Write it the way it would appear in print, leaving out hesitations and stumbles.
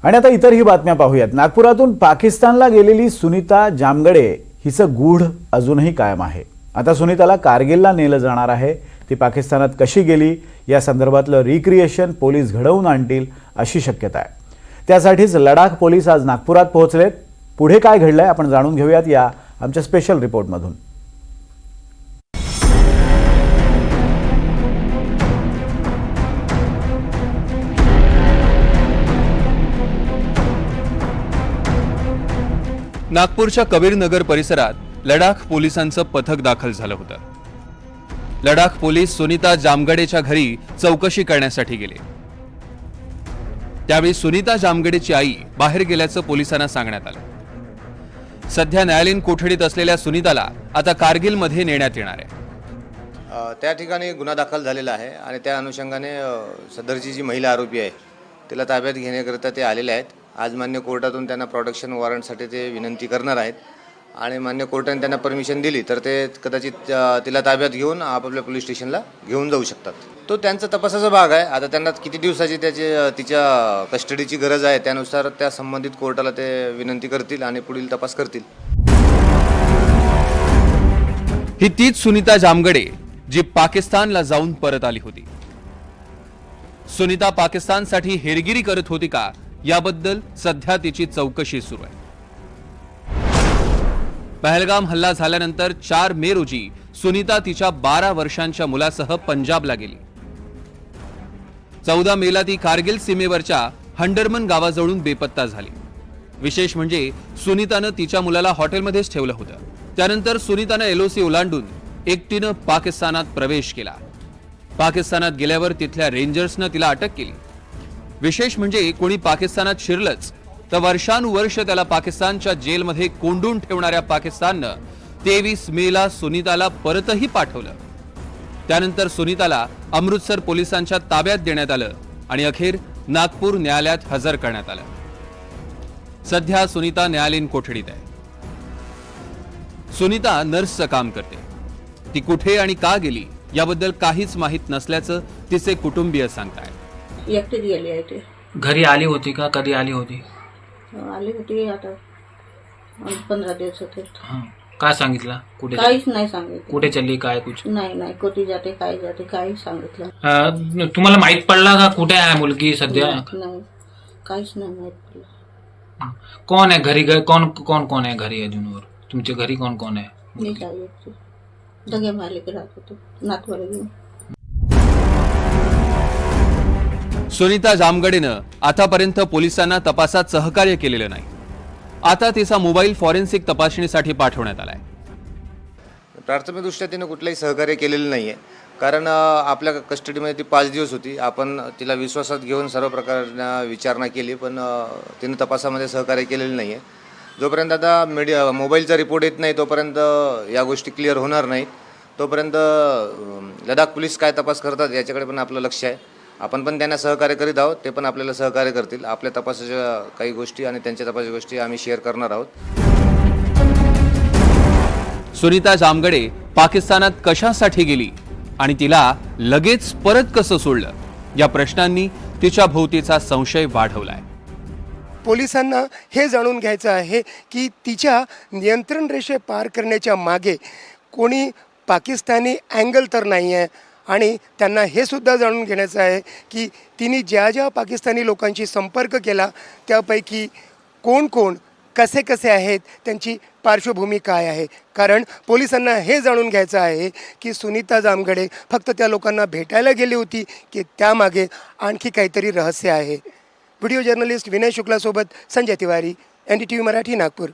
आणि आता इतरही बातम्या पाहूयात। नागपुरातून पाकिस्तानला गेलेली सुनीता जामगडे हिचं गूढ अजूनही कायम आहे। आता सुनीताला कारगिलला नेलं जाणार आहे। ती पाकिस्तानात कशी गेली या संदर्भातलं रिक्रिएशन पोलीस घडवून आणतील अशी शक्यता आहे। त्यासाठीच लडाख पोलीस आज नागपुरात पोहोचलेत। पुढे काय घडलंय आपण जाणून घेऊयात या आमच्या स्पेशल रिपोर्टमधून। नागपूरच्या कबीर नगर परिसरात लडाख पोलिसांचं पथक दाखल झालं होतं। लडाख पोलीस सुनीता जामगडेच्या घरी चौकशी करण्यासाठी गेले। त्यावेळी सुनीता जामगडेची आई बाहेर गेल्याचं पोलिसांना सांगण्यात आलं। सध्या न्यायालयीन कोठडीत असलेल्या सुनीताला आता कारगिलमध्ये नेण्यात येणार आहे। त्या ठिकाणी गुन्हा दाखल झालेला आहे आणि त्या अनुषंगाने सदरची जी महिला आरोपी आहे तिला ताब्यात घेण्याकरिता ते आलेले आहेत। आज मान्य कोर्टातून त्यांना प्रोटेक्शन वॉरंटसाठी ते विनंती करणार आहेत आणि मान्य कोर्टाने त्यांना परमिशन दिली तर ते कदाचित तिला ताब्यात घेऊन आपापल्या पोलीस स्टेशनला घेऊन जाऊ शकतात। तो त्यांचा तपासाचा भाग आहे। आता त्यांना किती दिवसाची तिच्या कस्टडीची गरज आहे त्यानुसार त्या संबंधित कोर्टाला ते विनंती करतील आणि पुढील तपास करतील। ही तीच सुनीता जामगडे जी पाकिस्तानला जाऊन परत आली होती। सुनीता पाकिस्तानसाठी हेरगिरी करत होती का याबद्दल सध्या तिची चौकशी सुरू आहे। पहलगाम हल्ला झाल्यानंतर 4 मे रोजी सुनीता तिच्या 12 वर्षांच्या मुलासह पंजाबला गेली। 14 मेला ती कारगिल सीमेवरच्या हंडरमन गावाजवळून बेपत्ता झाली। विशेष म्हणजे सुनीतानं तिच्या मुलाला हॉटेलमध्येच ठेवलं होतं। त्यानंतर सुनीतानं एलओसी ओलांडून एकटीनं पाकिस्तानात प्रवेश केला। पाकिस्तानात गेल्यावर तिथल्या रेंजर्सनं तिला अटक केली। विशेष म्हणजे कोणी पाकिस्तानात शिरलंच तर वर्षानुवर्ष त्याला पाकिस्तानच्या जेलमध्ये कोंडून ठेवणाऱ्या पाकिस्ताननं 23 मेला सुनीताला परतही पाठवलं। त्यानंतर सुनीताला अमृतसर पोलिसांच्या ताब्यात देण्यात आलं आणि अखेर नागपूर न्यायालयात हजर करण्यात आलं। सध्या सुनीता न्यायालयीन कोठडीत आहे। सुनीता नर्सचं काम करते। ती कुठे आणि का गेली याबद्दल काहीच माहित नसल्याचं तिचे कुटुंबीय सांगतायत। एकटीच गेली आहे ते। घरी आली होती का? कधी आली होती? आली होती आता 15 दिवस होते। काय सांगितलं? कुठे काहीच नाही सांगितलं। कुठे चालली काय कुछ? नाही कुठे जाते काय जाते काही सांगितलं। तुम्हाला माहित पडला का कुठे आहे मुलगी सध्या? नाही काहीच नाही माहित पडलं। कोण आहे घरी? कोण आहे घरी अजूनवर? तुमच्या घरी कोण कोण आहे? मी काय एकटी दगे मालिक राहत होतो नातवाला घेऊन। सुनीता जामगडेनं आतापर्यंत पोलिसांना तपासात सहकार्य केलेलं नाही। आता तिचा मोबाईल फॉरेन्सिक तपासणीसाठी पाठवण्यात आलाय। प्राथमिकदृष्ट्या तिने कुठलंही सहकार्य केलेलं नाही आहे कारण आपल्या कस्टडीमध्ये ती 5 दिवस होती। आपण तिला विश्वासात घेऊन सर्व प्रकारच्या विचारणा केली पण तिने तपासामध्ये सहकार्य केलेलं नाही आहे। जोपर्यंत आता मोबाईलचा रिपोर्ट येत नाही तोपर्यंत या गोष्टी क्लिअर होणार नाहीत। तोपर्यंत लडाख पोलीस काय तपास करतात याच्याकडे पण आपलं लक्ष आहे। आपण पण त्यांना सहकार्य करीत आहोत, ते पण आपल्याला सहकार्य करतील। आपल्या तपासाच्या काही गोष्टी आणि त्यांच्या तपासाच्या गोष्टी आम्ही शेअर करणार आहोत। सुनीता जामगडे पाकिस्तानात कशासाठी गेली आणि तिला लगेच परत कसं सोडलं या प्रश्नांनी तिच्या भोवतीचा संशय वाढवलाय। पोलिसांना हे जाणून घ्यायचं आहे की तिच्या नियंत्रण रेषे पार करण्याच्या मागे कोणी पाकिस्तानी अँगल तर नाही आहे आणि त्यांना हे सुद्धा जाणून घेण्याचं आहे की तिने ज्या ज्या पाकिस्तानी लोकांशी संपर्क केला त्यापैकी कोण कोण कसे कसे आहेत, त्यांची पार्श्वभूमी काय आहे। कारण पोलिसांना हे जाणून घ्यायचं आहे की सुनीता जामगडे फक्त त्या लोकांना भेटायला गेली होती की त्यामागे आणखी काहीतरी रहस्य आहे। व्हिडिओ जर्नलिस्ट विनय शुक्लासोबत संजय तिवारी, NDTV मराठी, नागपूर।